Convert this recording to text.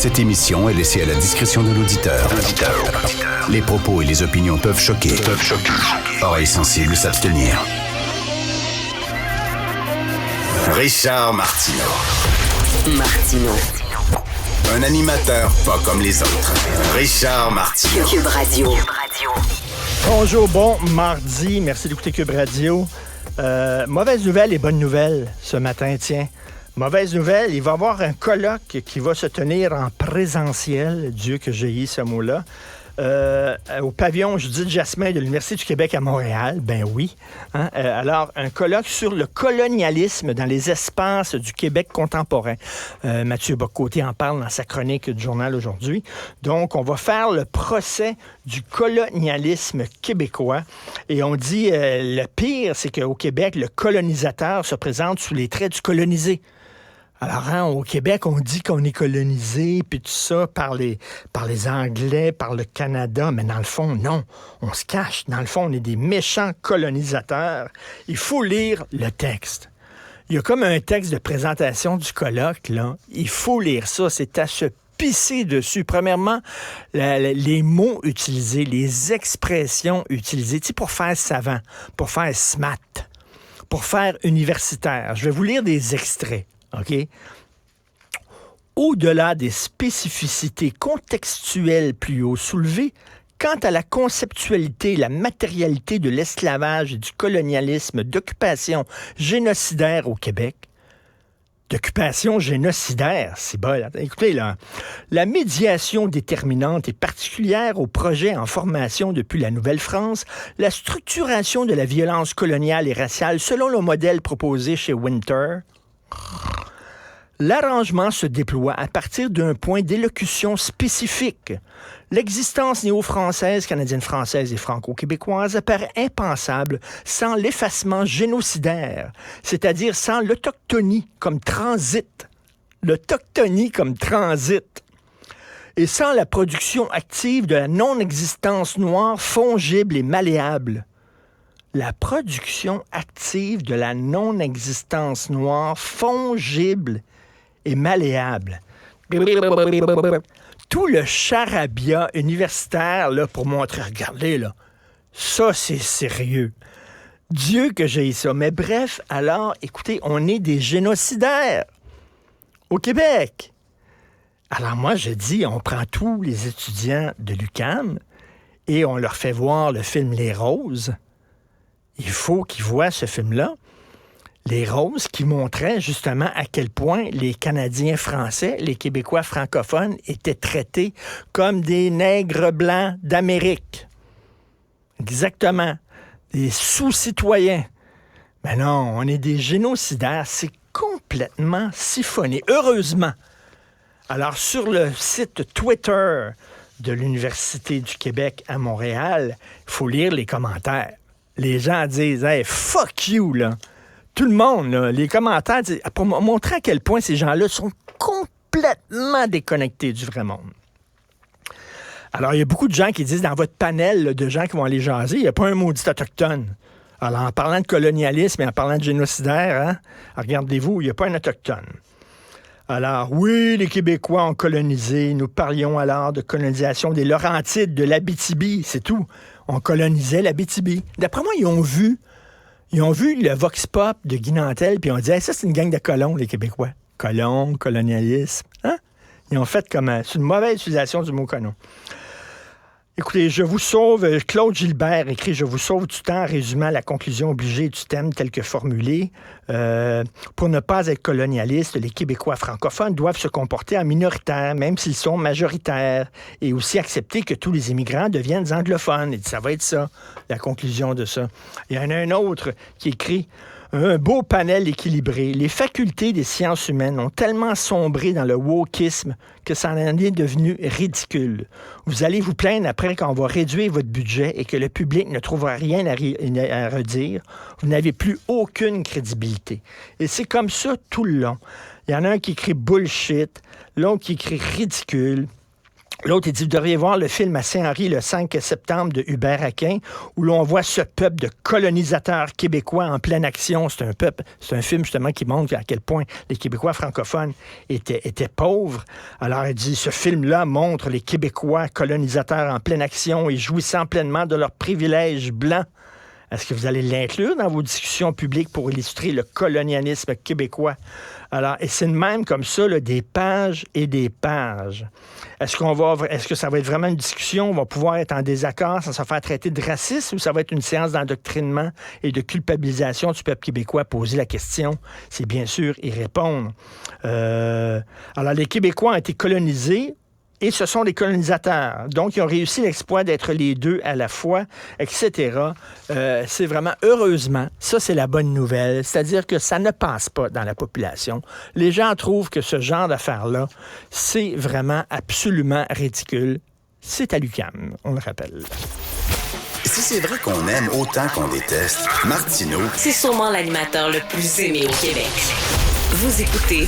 Cette émission est laissée à la discrétion de l'auditeur. Les propos et les opinions peuvent choquer. Oreilles sensibles s'abstenir. Richard Martineau. Un animateur pas comme les autres. Richard Martineau. Cube Radio. Bonjour, bon mardi. Merci d'écouter Cube Radio. Mauvaise nouvelle et bonne nouvelle ce matin, tiens. Mauvaise nouvelle, il va y avoir un colloque qui va se tenir en présentiel, Dieu que j'ai eu ce mot-là, au pavillon Judith Jasmin de l'Université du Québec à Montréal. Ben oui. Alors, un colloque sur le colonialisme dans les espaces du Québec contemporain. Mathieu Bock-Côté en parle dans sa chronique du journal aujourd'hui. Donc, on va faire le procès du colonialisme québécois. Et on dit, le pire, c'est qu'au Québec, le colonisateur se présente sous les traits du colonisé. Alors, au Québec, on dit qu'on est colonisé, puis tout ça, par les Anglais, par le Canada. Mais dans le fond, non. On se cache. Dans le fond, on est des méchants colonisateurs. Il faut lire le texte. Il y a comme un texte de présentation du colloque, là. Il faut lire ça. C'est à se pisser dessus. Premièrement, les mots utilisés, les expressions utilisées, tu sais, pour faire savant, pour faire smart, pour faire universitaire. Je vais vous lire des extraits. OK? Au-delà des spécificités contextuelles plus haut soulevées, quant à la conceptualité et la matérialité de l'esclavage et du colonialisme d'occupation génocidaire au Québec, d'occupation génocidaire, c'est bon. Écoutez, là, la médiation déterminante et particulière au projet en formation depuis la Nouvelle-France, la structuration de la violence coloniale et raciale selon le modèle proposé chez Winter. L'arrangement se déploie à partir d'un point d'élocution spécifique. L'existence néo-française, canadienne-française et franco-québécoise apparaît impensable sans l'effacement génocidaire, c'est-à-dire sans l'autochtonie comme transit. L'autochtonie comme transit. Et sans la production active de la non-existence noire fongible et malléable. La production active de la non-existence noire fongible et malléable. Tout le charabia universitaire là, pour montrer, regardez, là, ça c'est sérieux. Dieu que j'ai ça. Mais bref, alors, écoutez, on est des génocidaires au Québec. Alors moi, je dis, on prend tous les étudiants de l'UQAM et on leur fait voir le film Les Roses. Il faut qu'ils voient ce film-là, Les Roses, qui montrait justement à quel point les Canadiens français, les Québécois francophones étaient traités comme des nègres blancs d'Amérique. Exactement. Des sous-citoyens. Mais non, on est des génocidaires. C'est complètement siphonné. Heureusement. Alors, sur le site Twitter de l'Université du Québec à Montréal, il faut lire les commentaires. Les gens disent « Hey, fuck you, là! » Tout le monde, là, les commentaires disent, pour montrer à quel point ces gens-là sont complètement déconnectés du vrai monde. Alors, il y a beaucoup de gens qui disent, dans votre panel là, de gens qui vont aller jaser, il n'y a pas un maudit autochtone. Alors, en parlant de colonialisme et en parlant de génocidaire, hein, regardez-vous, il n'y a pas un autochtone. Alors, oui, les Québécois ont colonisé. Nous parlions alors de colonisation des Laurentides, de l'Abitibi, c'est tout. On colonisait l'Abitibi. D'après moi, ils ont vu le Vox Pop de Guy Nantel, puis ils ont dit hey, ça, c'est une gang de colons, les Québécois. Colons, colonialisme. Hein? Ils ont fait comme... c'est une mauvaise utilisation du mot colon. Écoutez, Je vous sauve, Claude Gilbert écrit « Je vous sauve du temps » en résumant la conclusion obligée du thème tel que formulé. Pour ne pas être colonialiste, les Québécois francophones doivent se comporter en minoritaire, même s'ils sont majoritaires, et aussi accepter que tous les immigrants deviennent anglophones. Et ça va être ça, la conclusion de ça. Il y en a un autre qui écrit un beau panel équilibré. Les facultés des sciences humaines ont tellement sombré dans le wokisme que ça en est devenu ridicule. Vous allez vous plaindre après qu'on va réduire votre budget et que le public ne trouvera rien à redire. Vous n'avez plus aucune crédibilité. Et c'est comme ça tout le long. Il y en a un qui écrit bullshit, l'autre qui écrit ridicule. L'autre, il dit, vous devriez voir le film à Saint-Henri le 5 septembre de Hubert Aquin, où l'on voit ce peuple de colonisateurs québécois en pleine action. C'est un film justement qui montre à quel point les Québécois francophones étaient pauvres. Alors, il dit, ce film-là montre les Québécois colonisateurs en pleine action et jouissant pleinement de leurs privilèges blancs. Est-ce que vous allez l'inclure dans vos discussions publiques pour illustrer le colonialisme québécois? Alors, et c'est de même comme ça, là, des pages et des pages. Est-ce que ça va être vraiment une discussion? On va pouvoir être en désaccord sans se faire traiter de raciste ou ça va être une séance d'endoctrinement et de culpabilisation du peuple québécois? Poser la question, c'est bien sûr y répondre. Alors, les Québécois ont été colonisés. Et ce sont des colonisateurs. Donc, ils ont réussi l'exploit d'être les deux à la fois, etc. C'est vraiment, heureusement, ça, c'est la bonne nouvelle. C'est-à-dire que ça ne passe pas dans la population. Les gens trouvent que ce genre d'affaires-là, c'est vraiment absolument ridicule. C'est à l'UQAM, on le rappelle. Si c'est vrai qu'on aime autant qu'on déteste, Martineau, c'est sûrement l'animateur le plus aimé au Québec. Vous écoutez